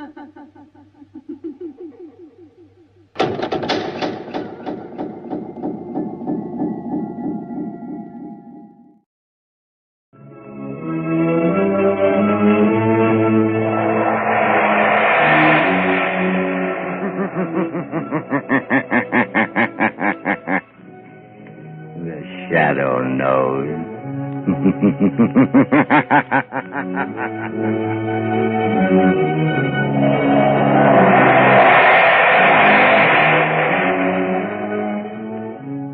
The shadow knows.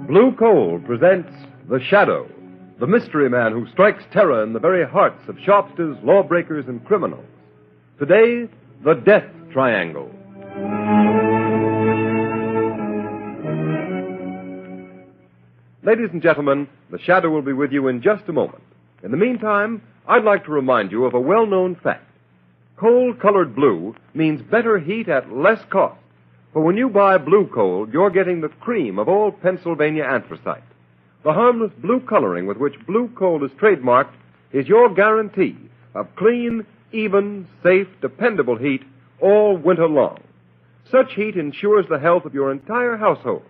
Blue Coal presents The Shadow, the mystery man who strikes terror in the very hearts of shopsters, lawbreakers, and criminals. Today, the Death Triangle. Ladies and gentlemen, The Shadow will be with you in just a moment. In the meantime, I'd like to remind you of a well-known fact. Coal-colored blue means better heat at less cost. For when you buy blue coal, you're getting the cream of old Pennsylvania anthracite. The harmless blue coloring with which blue coal is trademarked is your guarantee of clean, even, safe, dependable heat all winter long. Such heat ensures the health of your entire household.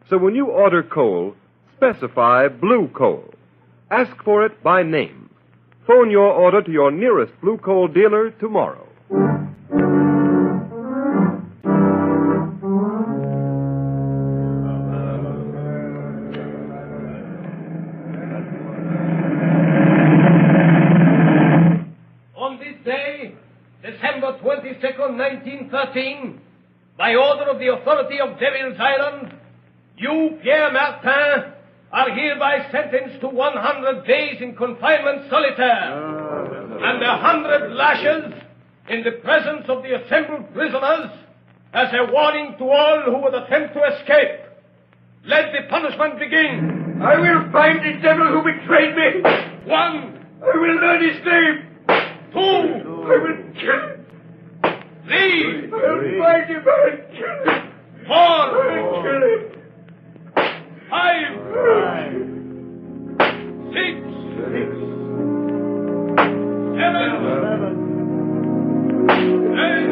So when you order coal, specify blue coal. Ask for it by name. Phone your order to your nearest blue coal dealer tomorrow. On this day, December 22nd, 1913, by order of the authority of Devil's Island, you, Pierre Martin, are hereby sentenced to 100 days in confinement solitaire and 100 lashes in the presence of the assembled prisoners as a warning to all who would attempt to escape. Let the punishment begin. I will find the devil who betrayed me. 1. I will learn his name. 2. I will kill him. 3. I'll find him. I'll kill him. 4. I'll kill him. 5. 6. 7. 8.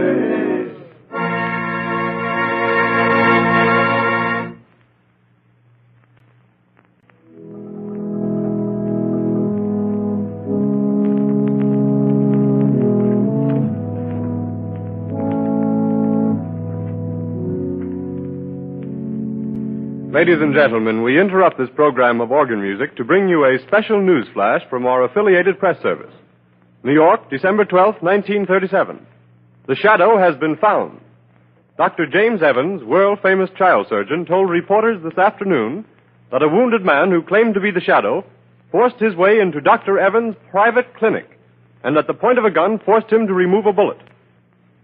Ladies and gentlemen, we interrupt this program of organ music to bring you a special news flash from our affiliated press service. New York, December 12, 1937. The Shadow has been found. Dr. James Evans, world-famous child surgeon, told reporters this afternoon that a wounded man who claimed to be the Shadow forced his way into Dr. Evans' private clinic and at the point of a gun forced him to remove a bullet.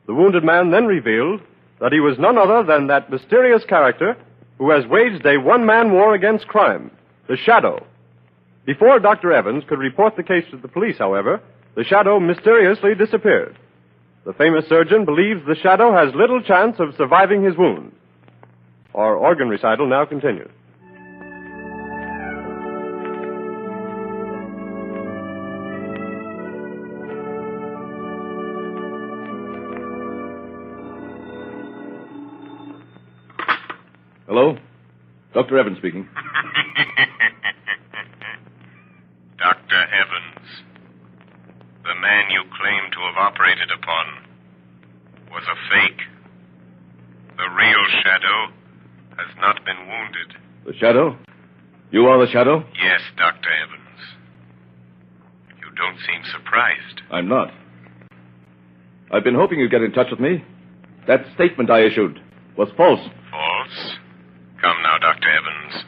The wounded man then revealed that he was none other than that mysterious character who has waged a one-man war against crime, the Shadow. Before Dr. Evans could report the case to the police, however, the Shadow mysteriously disappeared. The famous surgeon believes the Shadow has little chance of surviving his wound. Our organ recital now continues. Hello? Dr. Evans speaking. Dr. Evans, the man you claim to have operated upon was a fake. The real Shadow has not been wounded. The Shadow? You are the Shadow? Yes, Dr. Evans. You don't seem surprised. I'm not. I've been hoping you'd get in touch with me. That statement I issued was false. False? Come now, Dr. Evans.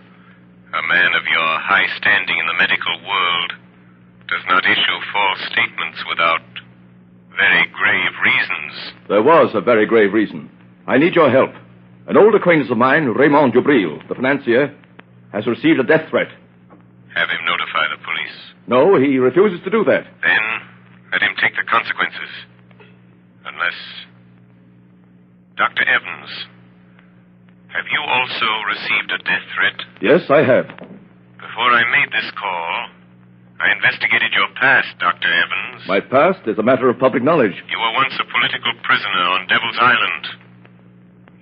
A man of your high standing in the medical world does not issue false statements without very grave reasons. There was a very grave reason. I need your help. An old acquaintance of mine, Raymond Dubril, the financier, has received a death threat. Have him notify the police. No, he refuses to do that. Then let him take the consequences. Unless... Dr. Evans, have you also received a death threat? Yes, I have. Before I made this call, I investigated your past, Dr. Evans. My past is a matter of public knowledge. You were once a political prisoner on Devil's Island.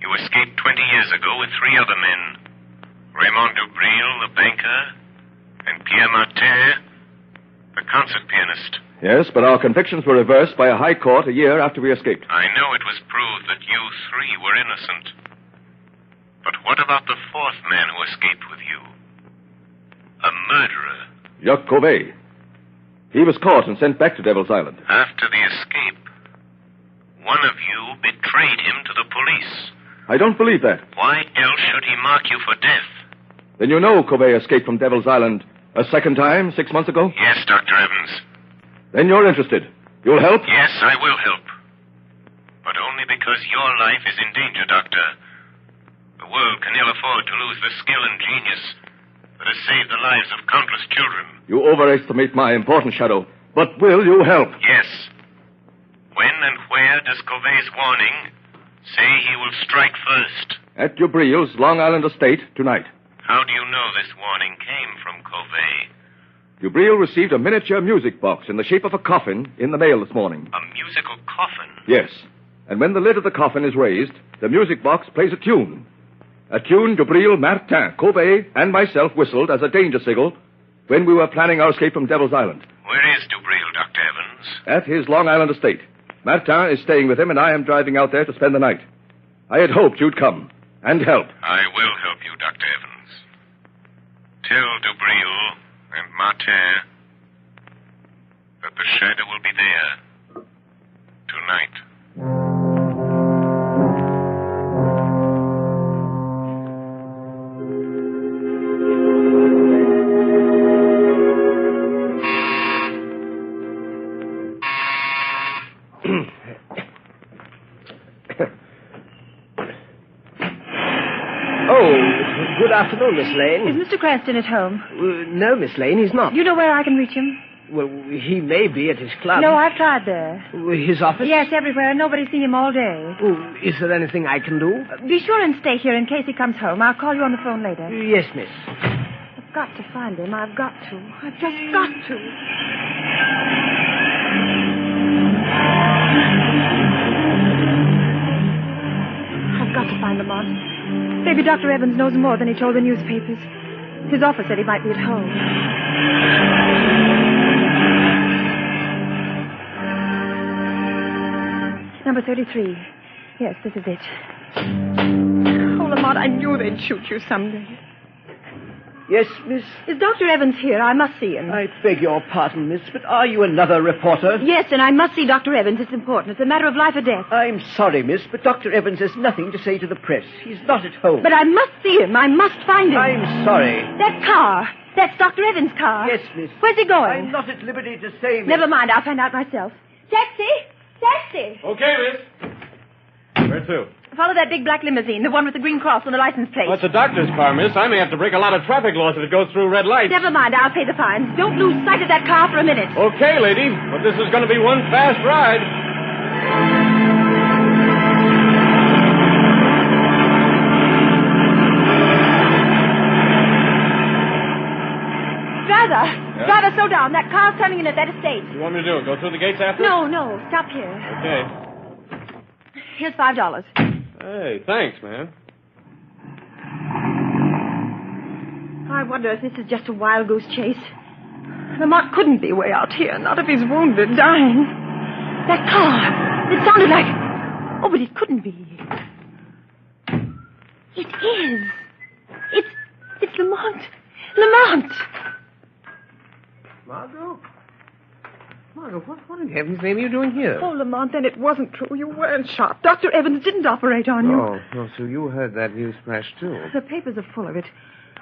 You escaped 20 years ago with 3 other men. Raymond Dubril, the banker, and Pierre Martin, the concert pianist. Yes, but our convictions were reversed by a high court a year after we escaped. I know it was proved that you 3 were innocent. But what about the 4th man who escaped with you? A murderer. Jacques Cauvet. He was caught and sent back to Devil's Island. After the escape, one of you betrayed him to the police. I don't believe that. Why else should he mark you for death? Then you know Cauvet escaped from Devil's Island a second time 6 months ago? Yes, Dr. Evans. Then you're interested. You'll help? Yes, I will help. But only because your life is in danger, Doctor. The world can ill afford to lose the skill and genius that has saved the lives of countless children. You overestimate my importance, Shadow. But will you help? Yes. When and where does Cauvet's warning say he will strike first? At Dubril's Long Island estate tonight. How do you know this warning came from Cauvet? Dubril received a miniature music box in the shape of a coffin in the mail this morning. A musical coffin? Yes. And when the lid of the coffin is raised, the music box plays a tune. A tune Dubril, Martin, Cauvet, and myself whistled as a danger signal when we were planning our escape from Devil's Island. Where is Dubril, Dr. Evans? At his Long Island estate. Martin is staying with him, and I am driving out there to spend the night. I had hoped you'd come and help. I will help you, Dr. Evans. Tell Dubril and Martin that the shadow will be there tonight. Good afternoon, Miss Lane. Is Mr. Cranston at home? No, Miss Lane, he's not. Do you know where I can reach him? Well, he may be at his club. No, I've tried there. His office? Yes, everywhere. Nobody's seen him all day. Oh, is there anything I can do? Be sure and stay here in case he comes home. I'll call you on the phone later. Yes, miss. I've got to find him. I've got to. I've just got to. I've got to find Lamont. Maybe Dr. Evans knows more than he told the newspapers. His office said he might be at home. Number 33. Yes, this is it. Oh, Lamont, I knew they'd shoot you someday. Yes, miss? Is Dr. Evans here? I must see him. I beg your pardon, miss, but are you another reporter? Yes, and I must see Dr. Evans. It's important. It's a matter of life or death. I'm sorry, miss, but Dr. Evans has nothing to say to the press. He's not at home. But I must see him. I must find him. I'm sorry. That car. That's Dr. Evans' car. Yes, miss. Where's he going? I'm not at liberty to say, miss. Never mind. I'll find out myself. Taxi! Taxi! Okay, miss. Where to? Follow that big black limousine, the one with the green cross on the license plate. Well, it's a doctor's car, miss. I may have to break a lot of traffic laws if it goes through red lights. Never mind. I'll pay the fines. Don't lose sight of that car for a minute. Okay, lady. But this is going to be one fast ride. Driver! Yeah? Driver, slow down. That car's turning in at that estate. What do you want me to do? Go through the gates after? No. Stop here. Okay. Here's $5. Hey, thanks, man. I wonder if this is just a wild goose chase. Lamont couldn't be way out here, not if he's wounded, dying. That car, it sounded like... Oh, but it couldn't be. It is. It's Lamont. Lamont! Margot? Margot, what in heaven's name are you doing here? Oh, Lamont, then it wasn't true. You weren't shot. Dr. Evans didn't operate on you. Oh, so you heard that news flash, too. The papers are full of it.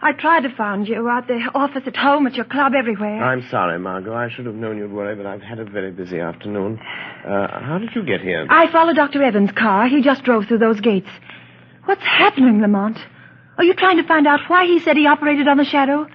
I tried to find you at the office, at home, at your club, everywhere. I'm sorry, Margot. I should have known you'd worry, but I've had a very busy afternoon. How did you get here? I followed Dr. Evans' car. He just drove through those gates. What's happening, Lamont? Are you trying to find out why he said he operated on the shadow?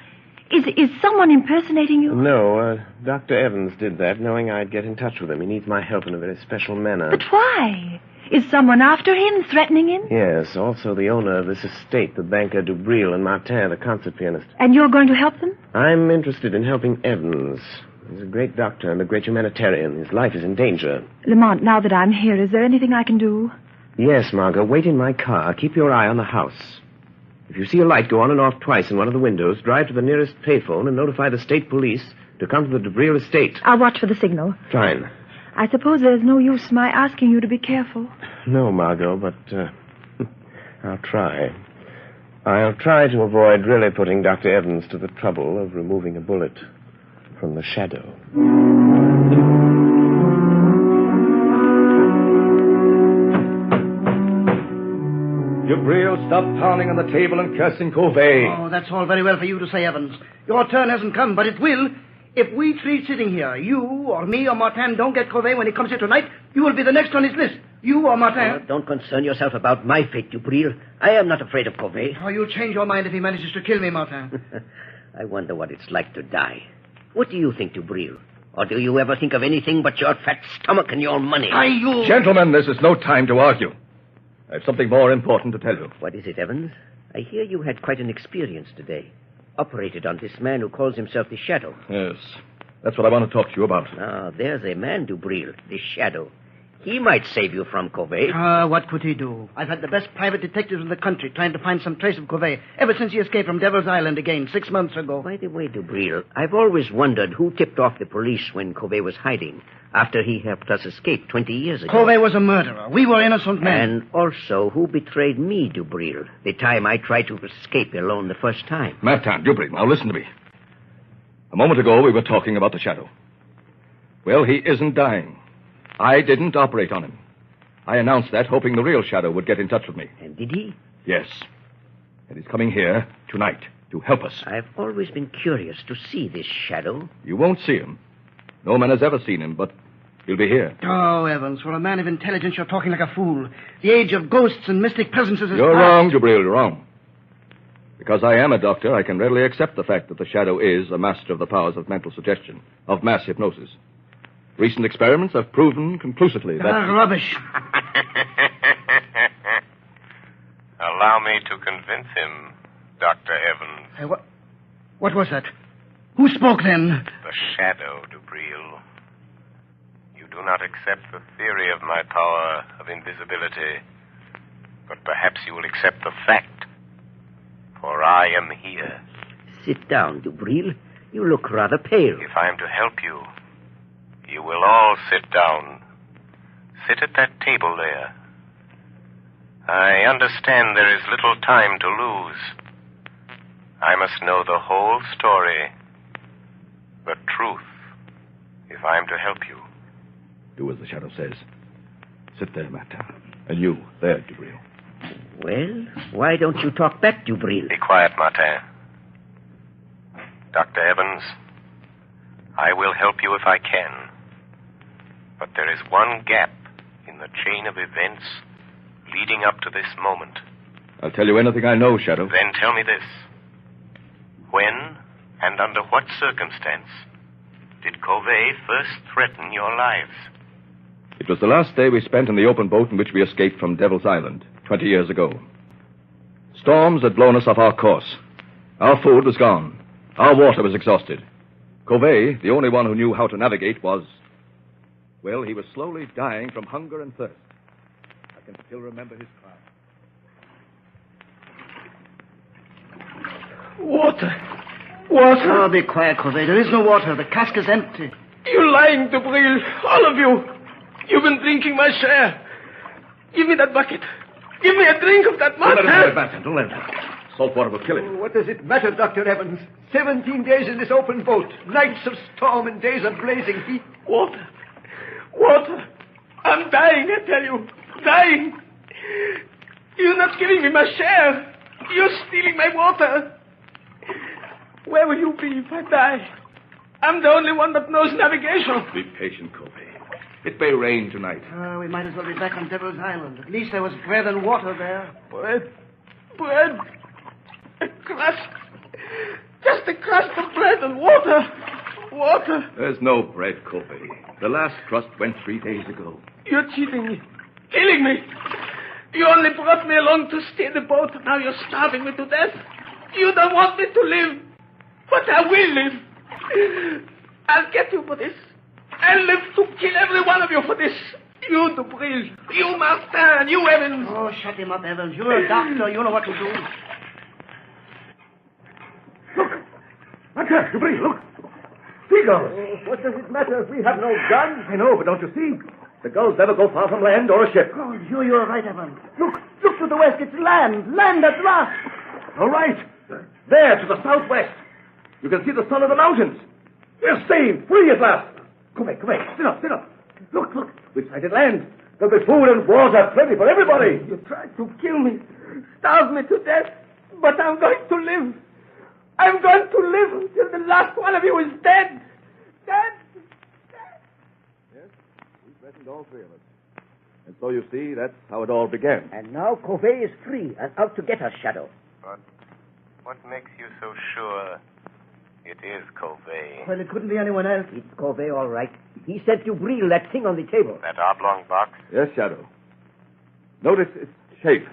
Is someone impersonating you? No, Dr. Evans did that, knowing I'd get in touch with him. He needs my help in a very special manner. But why? Is someone after him, threatening him? Yes, also the owner of this estate, the banker Dubril, and Martin, the concert pianist. And you're going to help them? I'm interested in helping Evans. He's a great doctor and a great humanitarian. His life is in danger. Lamont, now that I'm here, is there anything I can do? Yes, Margot. Wait in my car. Keep your eye on the house. If you see a light go on and off twice in one of the windows, drive to the nearest payphone and notify the state police to come to the Dubril estate. I'll watch for the signal. Fine. I suppose there's no use my asking you to be careful. No, Margot, but I'll try. I'll try to avoid really putting Dr. Evans to the trouble of removing a bullet from the shadow. Dubril, stop pounding on the table and cursing Covey. Oh, that's all very well for you to say, Evans. Your turn hasn't come, but it will. If we three sitting here, you or me or Martin, don't get Covey when he comes here tonight, you will be the next on his list. You or Martin. Don't concern yourself about my fate, Dubril. I am not afraid of Covey. Oh, you'll change your mind if he manages to kill me, Martin. I wonder what it's like to die. What do you think, Dubril? Or do you ever think of anything but your fat stomach and your money? Gentlemen, this is no time to argue. I have something more important to tell you. What is it, Evans? I hear you had quite an experience today. Operated on this man who calls himself the Shadow. Yes, that's what I want to talk to you about. Ah, there's a man, Dubril, the Shadow. He might save you from Covey. What could he do? I've had the best private detectives in the country trying to find some trace of Covey ever since he escaped from Devil's Island again 6 months ago. By the way, Dubril, I've always wondered who tipped off the police when Covey was hiding after he helped us escape 20 years ago. Covey was a murderer. We were innocent men. And also, who betrayed me, Dubril, the time I tried to escape alone the first time? Martin, Dubril, now listen to me. A moment ago, we were talking about the Shadow. Well, he isn't dying. I didn't operate on him. I announced that, hoping the real Shadow would get in touch with me. And did he? Yes. And he's coming here tonight to help us. I've always been curious to see this Shadow. You won't see him. No man has ever seen him, but he'll be here. Oh, Evans, for a man of intelligence, you're talking like a fool. The age of ghosts and mystic presences is You're past. wrong, Dubril, you're wrong. Because I am a doctor, I can readily accept the fact that the Shadow is a master of the powers of mental suggestion, of mass hypnosis. Recent experiments have proven conclusively that... Rubbish. Allow me to convince him, Dr. Evans. What was that? Who spoke then? The Shadow, Dubril. You do not accept the theory of my power of invisibility, but perhaps you will accept the fact, for I am here. Sit down, Dubril. You look rather pale. If I am to help you, you will all sit down. Sit at that table there. I understand there is little time to lose. I must know the whole story, the truth, if I am to help you. Do as the Shadow says. Sit there, Martin. And you, there, Dubril. Well, why don't you talk back, Dubril? Be quiet, Martin. Dr. Evans, I will help you if I can. But there is one gap in the chain of events leading up to this moment. I'll tell you anything I know, Shadow. Then tell me this. When and under what circumstance did Covey first threaten your lives? It was the last day we spent in the open boat in which we escaped from Devil's Island 20 years ago. Storms had blown us off our course. Our food was gone. Our water was exhausted. Covey, the only one who knew how to navigate, was... Well, he was slowly dying from hunger and thirst. I can still remember his cry. Water. Oh, be quiet, Covey. There is no water. The cask is empty. You're lying, Dubril. All of you. You've been drinking my share. Give me that bucket. Give me a drink of that Don't let him Martin. have it, Martin. Don't let him have it. Salt water will kill him. What does it matter, Dr. Evans? 17 days in this open boat. Nights of storm and days of blazing heat. Water. Water. I'm dying, I tell you. Dying. You're not giving me my share. You're stealing my water. Where will you be if I die? I'm the only one that knows navigation. Be patient, Covey. It may rain tonight. We might as well be back on Devil's Island. At least there was bread and water there. Bread. Bread. A crust. Just a crust of bread and water. Water. There's no bread, Covey. The last crust went 3 days ago. You're cheating me. killing me. You only brought me along to steer the boat. Now you're starving me to death. You don't want me to live. But I will live. I'll get you for this. I'll live to kill every one of you for this. You, Dubril. You, Martin. You, Evans. Oh, shut him up, Evans. You're a doctor. You know what to do. Look. Martin, Dubril, look. Seagulls. What does it matter if we have no guns? I know, but don't you see? The gulls never go far from land or a ship. Oh, you're right, Evans. Look to the west. It's land. Land at last. All right. There, to the southwest. You can see the sun of the mountains. We're saved, free at last. Come back. Sit up. Look. We've sighted land. There'll be food and water plenty for everybody. You tried to kill me, starve me to death, but I'm going to live. I'm going to live until the last one of you is dead. Dead. Yes, we threatened all three of us. And so you see, that's how it all began. And now Covey is free and out to get us, Shadow. But what makes you so sure it is Covey? Well, it couldn't be anyone else. It's Covey, all right. He sent you Breel that thing on the table. That oblong box? Yes, Shadow. Notice its shape.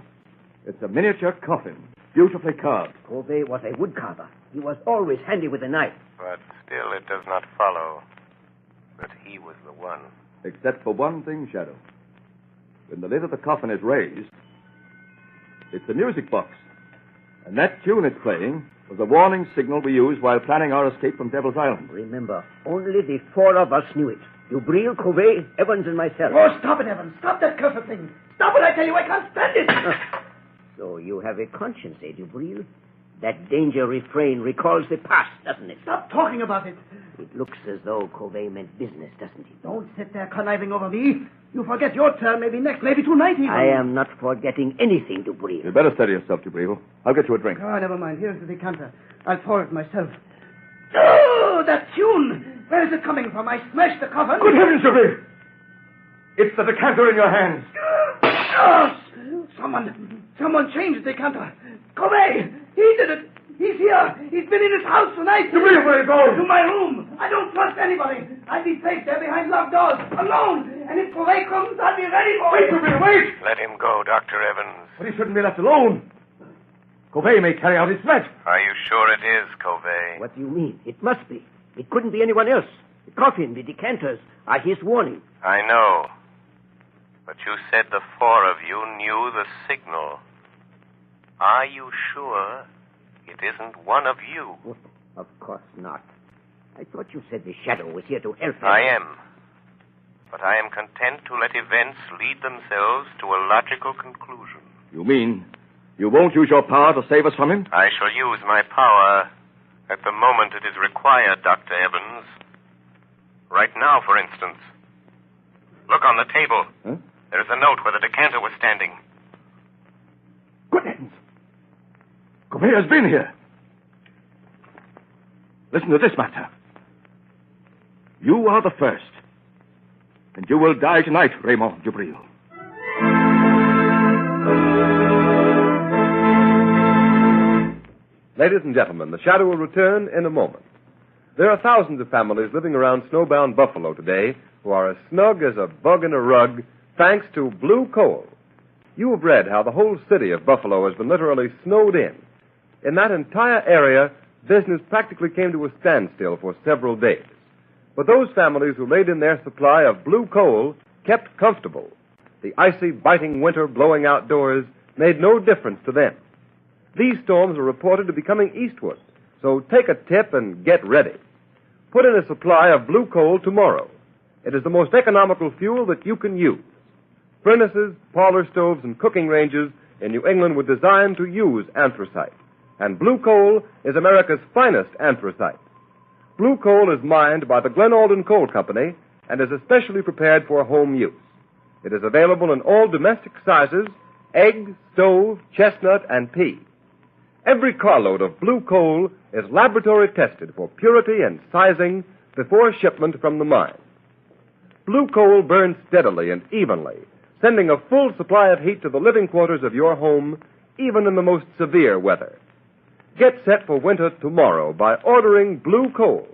It's a miniature coffin, beautifully carved. Covey was a woodcarver. He was always handy with a knife. But still it does not follow that he was the one. Except for one thing, Shadow. When the lid of the coffin is raised, it's a music box. And that tune it's playing was a warning signal we used while planning our escape from Devil's Island. Remember, only the four of us knew it. You, Breel, Covey, Evans, and myself. Oh, stop it, Evans. Stop that cursed thing. Stop it, I tell you. I can't stand it. So you have a conscience, eh, Dubril? That danger refrain recalls the past, doesn't it? Stop talking about it. It looks as though Covey meant business, doesn't he? Don't sit there conniving over me. You forget your turn, maybe next, maybe tonight even. I am not forgetting anything, Dubril. You'd better steady yourself, Dubril. I'll get you a drink. Oh, never mind. Here's the decanter. I'll pour it myself. Oh, that tune! Where is it coming from? I smashed the coffin. Good heavens, Dubril! It's the decanter in your hands. Someone changed the decanter. Covey! He did it! He's here! He's been in his house tonight! Dubril, where are you going? To my room! I don't trust anybody! I'll be safe there behind locked doors, alone! And if Covey comes, I'll be ready for Wait, him! Dubril, wait! Let him go, Dr. Evans. But he shouldn't be left alone. Covey may carry out his threat. Are you sure it is Covey? What do you mean? It must be. It couldn't be anyone else. The coffin, the decanters are his warning. I know. But you said the four of you knew the signal. Are you sure it isn't one of you? Oh, of course not. I thought you said the Shadow was here to help us. I am. But I am content to let events lead themselves to a logical conclusion. You mean you won't use your power to save us from him? I shall use my power at the moment it is required, Dr. Evans. Right now, for instance. Look on the table. Huh? There's a note where the decanter was standing. Good heavens. Covey has been here. Listen to this matter. You are the first. And you will die tonight, Raymond Dubril. Ladies and gentlemen, the Shadow will return in a moment. There are thousands of families living around snowbound Buffalo today who are as snug as a bug in a rug thanks to Blue Coal. You have read how the whole city of Buffalo has been literally snowed in. In that entire area, business practically came to a standstill for several days. But those families who laid in their supply of Blue Coal kept comfortable. The icy, biting winter blowing outdoors made no difference to them. These storms are reported to be coming eastward, so take a tip and get ready. Put in a supply of Blue Coal tomorrow. It is the most economical fuel that you can use. Furnaces, parlor stoves, and cooking ranges in New England were designed to use anthracite, and Blue Coal is America's finest anthracite. Blue Coal is mined by the Glen Alden Coal Company and is especially prepared for home use. It is available in all domestic sizes: egg, stove, chestnut, and pea. Every carload of Blue Coal is laboratory tested for purity and sizing before shipment from the mine. Blue Coal burns steadily and evenly, sending a full supply of heat to the living quarters of your home, even in the most severe weather. Get set for winter tomorrow by ordering Blue Coal.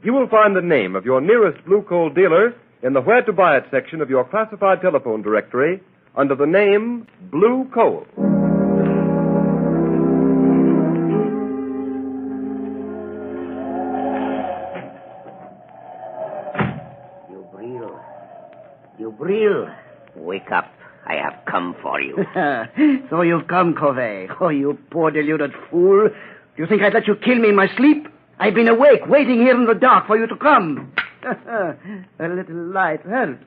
You will find the name of your nearest Blue Coal dealer in the Where to Buy It section of your classified telephone directory under the name Blue Coal. Dubril, wake up. I have come for you. So you've come, Covey. Oh, you poor deluded fool. Do you think I'd let you kill me in my sleep? I've been awake, waiting here in the dark for you to come. A little light helps.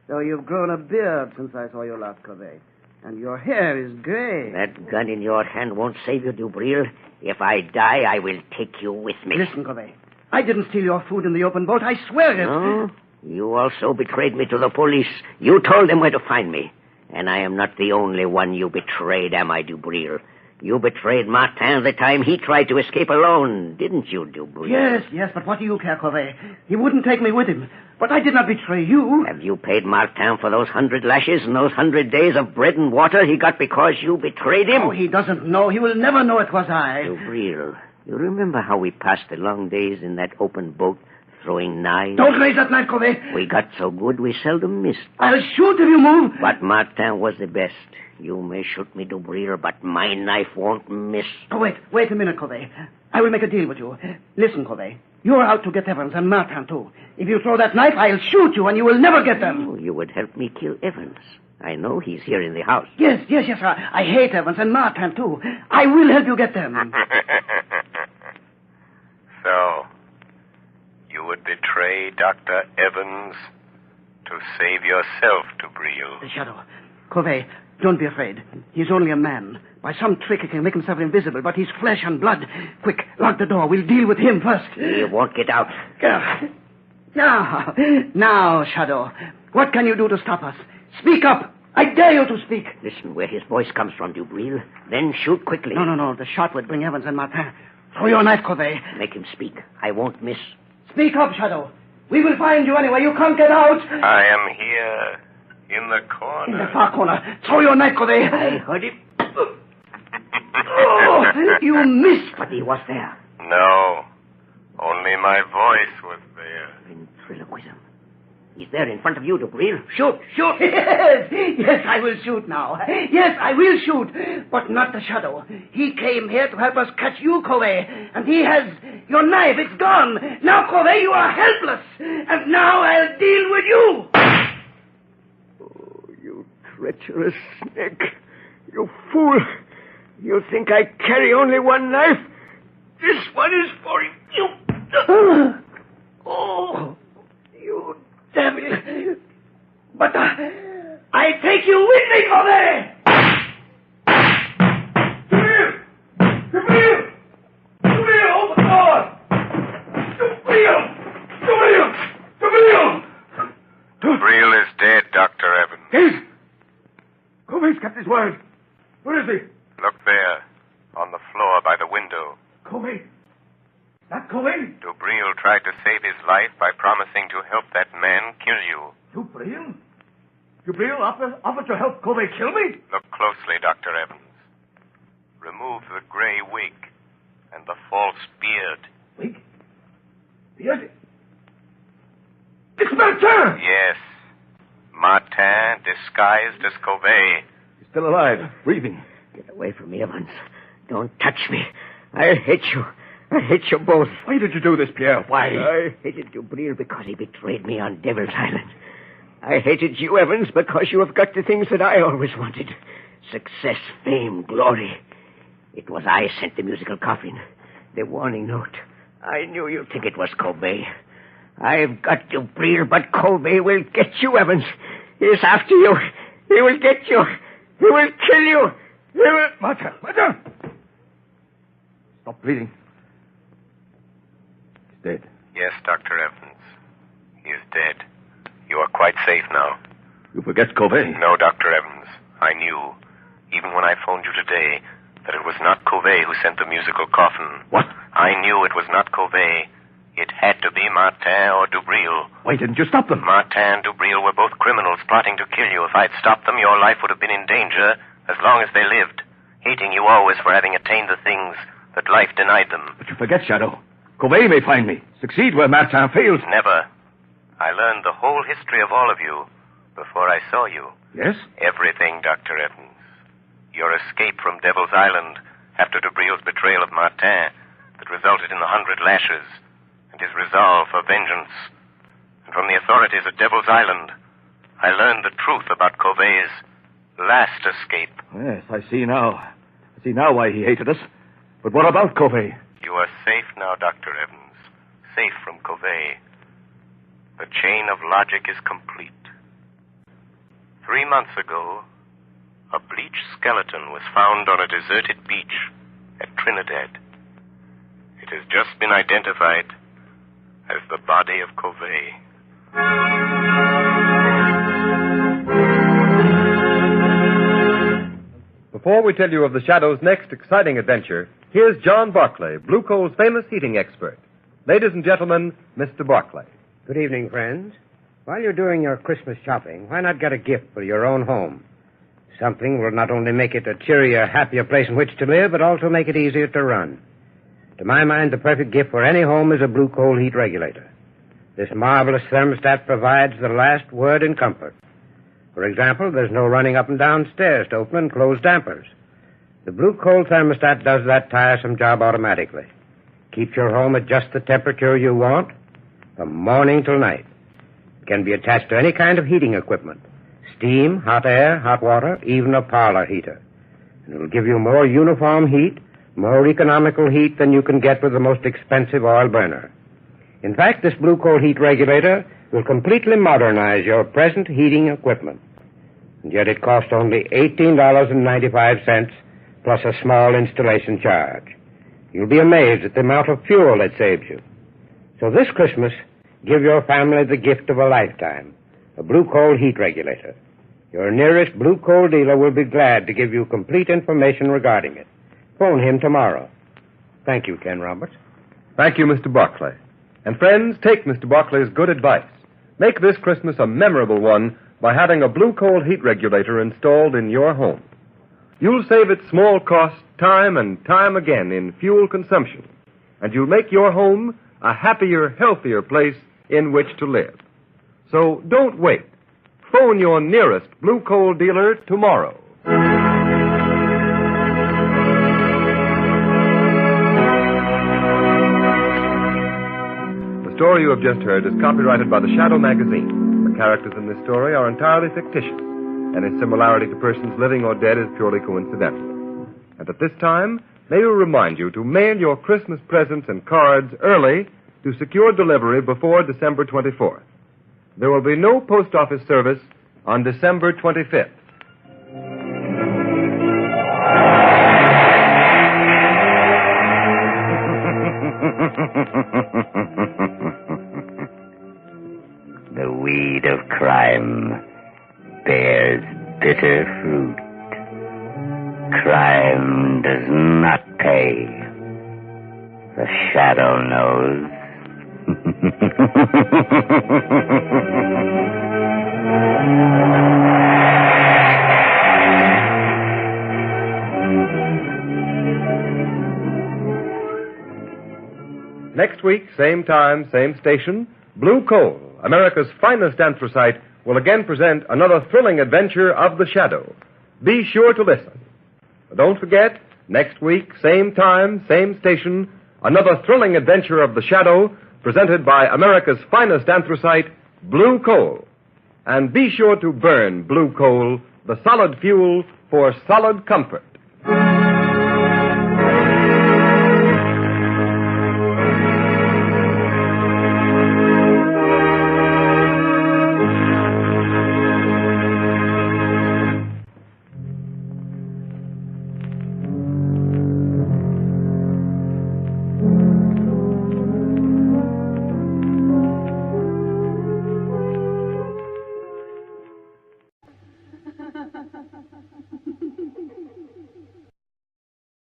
So you've grown a beard since I saw you last, Covey. And your hair is gray. That gun in your hand won't save you, Dubril. If I die, I will take you with me. Listen, Covey. I didn't steal your food in the open boat. I swear it. No? You also betrayed me to the police. You told them where to find me. And I am not the only one you betrayed, am I, Dubril? You betrayed Martin the time he tried to escape alone, didn't you, Dubril? Yes, but what do you care, Covey? He wouldn't take me with him. But I did not betray you. Have you paid Martin for those 100 lashes and those 100 days of bread and water he got because you betrayed him? Oh, he doesn't know. He will never know it was I. Dubril, you remember how we passed the long days in that open boat, throwing knives? Don't raise that knife, Covey. We got so good we seldom missed. I'll shoot if you move. But Martin was the best. You may shoot me, Dubril, but my knife won't miss. Oh, wait a minute, Covey. I will make a deal with you. Listen, Covey. You're out to get Evans and Martin, too. If you throw that knife, I'll shoot you and you will never get them. Oh, you would help me kill Evans. I know he's here in the house. Yes. I hate Evans and Martin, too. I will help you get them. So, you would betray Dr. Evans to save yourself, Dubril. The Shadow. Covey, don't be afraid. He's only a man. By some trick he can make himself invisible, but he's flesh and blood. Quick, lock the door. We'll deal with him first. He won't get out. Now, Shadow. What can you do to stop us? Speak up. I dare you to speak. Listen where his voice comes from, Dubril. Then shoot quickly. No. The shot would bring Evans and Martin. Throw your knife, Covey. Make him speak. I won't miss. Speak up, Shadow. We will find you anyway. You can't get out. I am here. In the corner. In the far corner. Throw your knife, Covey. I heard him. Oh, you missed. But he was there. No. Only my voice was there. Ventriloquism. He's there in front of you, Dubril. Shoot. Yes, I will shoot now. Yes, I will shoot. But not the Shadow. He came here to help us catch you, Covey. And he has your knife. It's gone. Now, Covey, you are helpless. And now I'll deal with you. You treacherous snake. You fool. You think I carry only one knife? This one is for you. Oh, you devil. But I take you with me, Covey. Dubril, open the door. Dubril. Dubril is dead, Dr. Evans. Dead? Covey's kept his word. Where is he? Look there, on the floor by the window. Covey? That Covey? Dubril tried to save his life by promising to help that man kill you. Dubril? Dubril offered to help Covey kill me? Look closely, Dr. Evans. Remove the gray wig and the false beard. Wig? Beard? It's Martin! Yes. Martin, disguised as Covey. He's still alive, breathing. Get away from me, Evans. Don't touch me. I hate you. I hate you both. Why did you do this, Pierre? Why? I hated Dubril because he betrayed me on Devil's Island. I hated you, Evans, because you have got the things that I always wanted. Success, fame, glory. It was I sent the musical coffin, the warning note. I knew you'd think it was Covey. I've got Dubril, but Covey will get you, Evans. He's after you. He will get you. He will kill you. He will... Martin! Stop bleeding. He's dead. Yes, Dr. Evans. He is dead. You are quite safe now. You forget Covey. No, Dr. Evans. I knew, even when I phoned you today, that it was not Covey who sent the musical coffin. What? I knew it was not Covey. It had to be Martin or Dubril. Why didn't you stop them? Martin and Dubril were both criminals plotting to kill you. If I'd stopped them, your life would have been in danger as long as they lived, hating you always for having attained the things that life denied them. But you forget, Shadow. Covey may find me. Succeed where Martin fails. Never. I learned the whole history of all of you before I saw you. Yes? Everything, Dr. Evans. Your escape from Devil's Island after Debreil's betrayal of Martin that resulted in the 100 lashes, and his resolve for vengeance. And from the authorities at Devil's Island, I learned the truth about Covey's last escape. Yes, I see now. I see now why he hated us. But what about Covey? You are safe now, Dr. Evans. Safe from Covey. The chain of logic is complete. 3 months ago, a bleached skeleton was found on a deserted beach at Trinidad. It has just been identified as the body of Covey. Before we tell you of the Shadow's next exciting adventure, here's John Barclay, Blue Coal's famous heating expert. Ladies and gentlemen, Mr. Barclay. Good evening, friends. While you're doing your Christmas shopping, why not get a gift for your own home? Something will not only make it a cheerier, happier place in which to live, but also make it easier to run. To my mind, the perfect gift for any home is a Blue Coal heat regulator. This marvelous thermostat provides the last word in comfort. For example, there's no running up and down stairs to open and close dampers. The Blue Coal thermostat does that tiresome job automatically. Keeps your home at just the temperature you want, from morning till night. It can be attached to any kind of heating equipment. Steam, hot air, hot water, even a parlor heater. And it will give you more uniform heat, more economical heat than you can get with the most expensive oil burner. In fact, this Blue Coal heat regulator will completely modernize your present heating equipment. And yet it costs only $18.95 plus a small installation charge. You'll be amazed at the amount of fuel it saves you. So this Christmas, give your family the gift of a lifetime, a Blue Coal heat regulator. Your nearest Blue Coal dealer will be glad to give you complete information regarding it. Phone him tomorrow. Thank you, Ken Roberts. Thank you, Mr. Barclay. And friends, take Mr. Barclay's good advice. Make this Christmas a memorable one by having a Blue Coal heat regulator installed in your home. You'll save at small cost time and time again in fuel consumption, and you'll make your home a happier, healthier place in which to live. So don't wait. Phone your nearest Blue Coal dealer tomorrow. The story you have just heard is copyrighted by the Shadow magazine. The characters in this story are entirely fictitious. Any similarity to persons living or dead is purely coincidental. And at this time, may we remind you to mail your Christmas presents and cards early to secure delivery before December 24th. There will be no post office service on December 25th. The weed of crime bears bitter fruit. Crime does not pay. The Shadow knows. Next week, same time, same station, Blue Coal, America's finest anthracite, will again present another thrilling adventure of the Shadow. Be sure to listen. But don't forget, next week, same time, same station, another thrilling adventure of the Shadow, presented by America's finest anthracite, Blue Coal. And be sure to burn Blue Coal, the solid fuel for solid comfort.